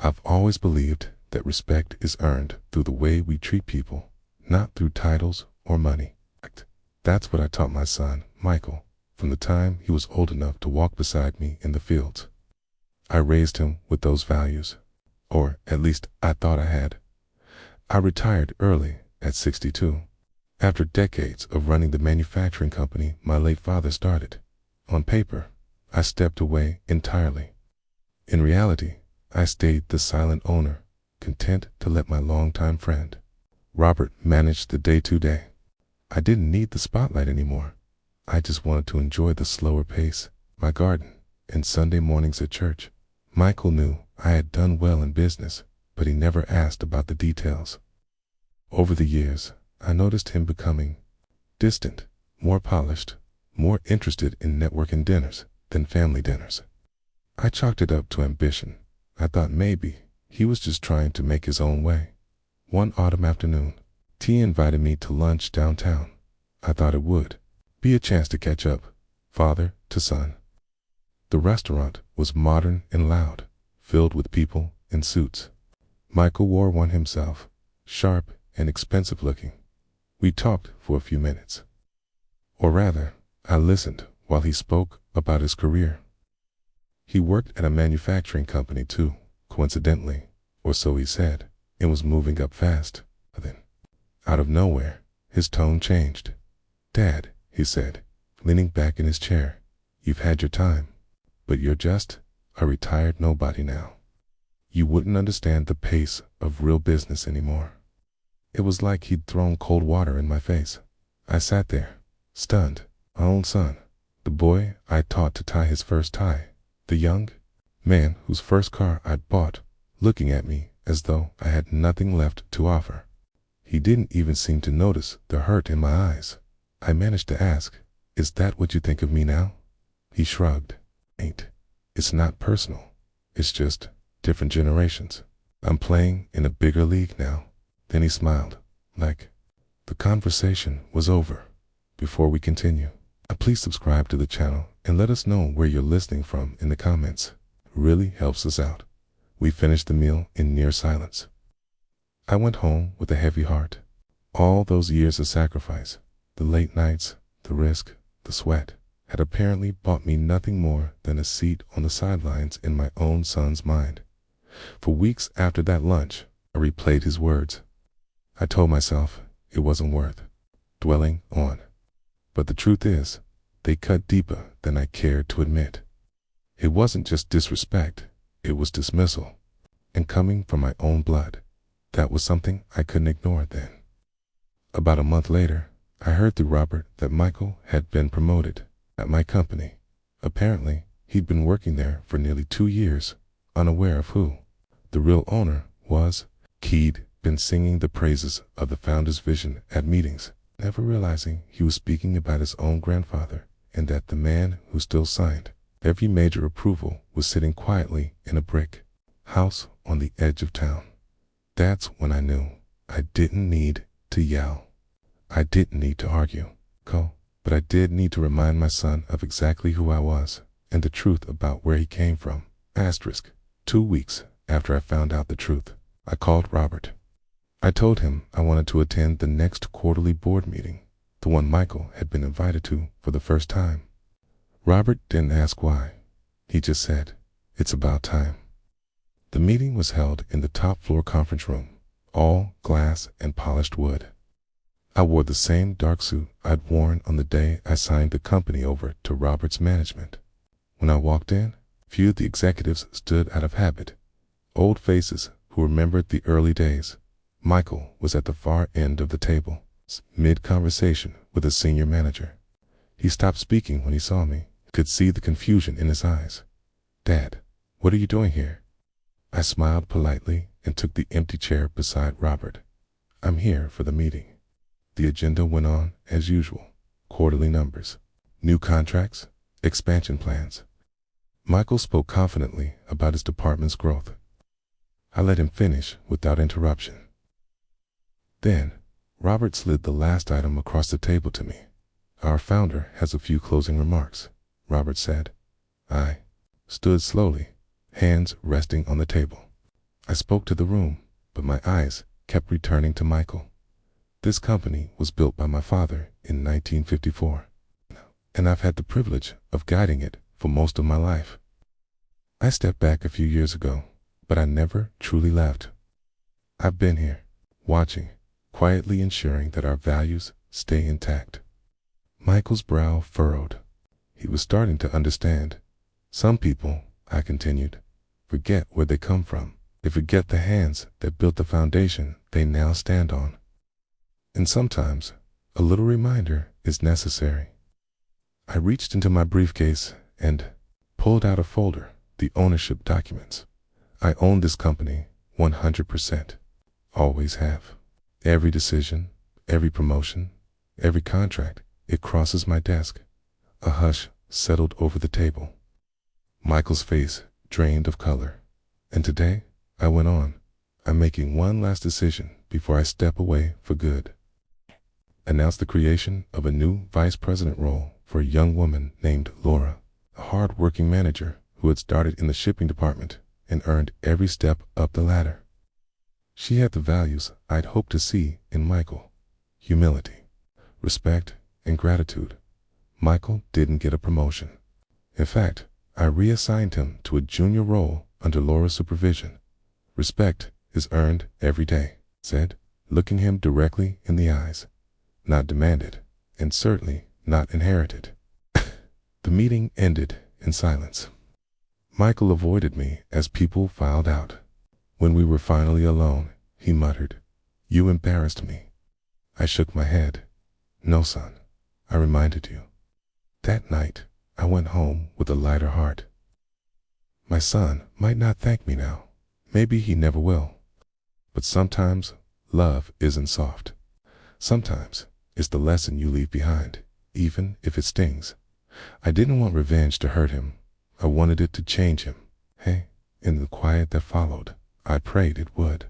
I've always believed that respect is earned through the way we treat people, not through titles or money. That's what I taught my son, Michael, from the time he was old enough to walk beside me in the fields. I raised him with those values, or at least I thought I had. I retired early at 62, after decades of running the manufacturing company my late father started. On paper, I stepped away entirely. In reality, I stayed the silent owner, content to let my longtime friend, Robert, manage the day-to-day. I didn't need the spotlight anymore. I just wanted to enjoy the slower pace, my garden, and Sunday mornings at church. Michael knew I had done well in business, but he never asked about the details. Over the years, I noticed him becoming distant, more polished, more interested in networking dinners than family dinners. I chalked it up to ambition. I thought maybe he was just trying to make his own way. One autumn afternoon, T invited me to lunch downtown. I thought it would be a chance to catch up, father to son. The restaurant was modern and loud, filled with people in suits. Michael wore one himself, sharp and expensive looking. We talked for a few minutes. Or rather, I listened while he spoke about his career. He worked at a manufacturing company too, coincidentally, or so he said, and was moving up fast. Then, out of nowhere, his tone changed. "Dad," he said, leaning back in his chair, "you've had your time, but you're just a retired nobody now. You wouldn't understand the pace of real business anymore." It was like he'd thrown cold water in my face. I sat there, stunned. My own son, the boy I taught to tie his first tie, the young man whose first car I'd bought, looking at me as though I had nothing left to offer. He didn't even seem to notice the hurt in my eyes. I managed to ask, "Is that what you think of me now?" He shrugged. It's not personal. It's just different generations. I'm playing in a bigger league now." Then he smiled, like the conversation was over. Before we continue, please subscribe to the channel and let us know where you're listening from in the comments. It really helps us out. We finished the meal in near silence. I went home with a heavy heart. All those years of sacrifice, the late nights, the risk, the sweat, had apparently bought me nothing more than a seat on the sidelines in my own son's mind. For weeks after that lunch, I replayed his words. I told myself it wasn't worth dwelling on. But the truth is, they cut deeper than I cared to admit. It wasn't just disrespect, it was dismissal. And coming from my own blood, that was something I couldn't ignore then. About a month later, I heard through Robert that Michael had been promoted at my company. Apparently, he'd been working there for nearly 2 years, unaware of who the real owner was. He'd been singing the praises of the founder's vision at meetings, never realizing he was speaking about his own grandfather, and that the man who still signed every major approval was sitting quietly in a brick house on the edge of town. That's when I knew I didn't need to yell. I didn't need to argue, but I did need to remind my son of exactly who I was and the truth about where he came from. 2 weeks after I found out the truth, I called Robert. I told him I wanted to attend the next quarterly board meeting, the one Michael had been invited to for the first time. Robert didn't ask why. He just said, "It's about time." The meeting was held in the top floor conference room, all glass and polished wood. I wore the same dark suit I'd worn on the day I signed the company over to Robert's management. When I walked in, few of the executives stood out of habit, old faces who remembered the early days. Michael was at the far end of the table, mid-conversation with a senior manager. He stopped speaking when he saw me. I could see the confusion in his eyes. "Dad, what are you doing here?" I smiled politely and took the empty chair beside Robert. "I'm here for the meeting." The agenda went on as usual. Quarterly numbers, new contracts, expansion plans. Michael spoke confidently about his department's growth. I let him finish without interruption. Then, Robert slid the last item across the table to me. "Our founder has a few closing remarks," Robert said. I stood slowly, hands resting on the table. I spoke to the room, but my eyes kept returning to Michael. This company was built by my father in 1954, and I've had the privilege of guiding it for most of my life. I stepped back a few years ago, but I never truly left. I've been here, watching, quietly ensuring that our values stay intact. Michael's brow furrowed. He was starting to understand. Some people, I continued, forget where they come from. They forget the hands that built the foundation they now stand on. And sometimes, a little reminder is necessary. I reached into my briefcase and pulled out a folder, the ownership documents. I own this company 100%. Always have. Every decision, every promotion, every contract, it crosses my desk. A hush settled over the table. Michael's face drained of color. And today, I went on, I'm making one last decision before I step away for good. Announced the creation of a new vice president role for a young woman named Laura, a hard-working manager who had started in the shipping department and earned every step up the ladder. She had the values I'd hoped to see in Michael: humility, respect, and gratitude. Michael didn't get a promotion. In fact, I reassigned him to a junior role under Laura's supervision. Respect is earned every day, said, looking him directly in the eyes. Not demanded, and certainly not inherited. The meeting ended in silence. Michael avoided me as people filed out. When we were finally alone, he muttered, "You embarrassed me." I shook my head. "No, son, I reminded you." That night, I went home with a lighter heart. My son might not thank me now. Maybe he never will. But sometimes, love isn't soft. Sometimes, it's the lesson you leave behind, even if it stings. I didn't want revenge to hurt him. I wanted it to change him. Hey, in the quiet that followed, I prayed it would.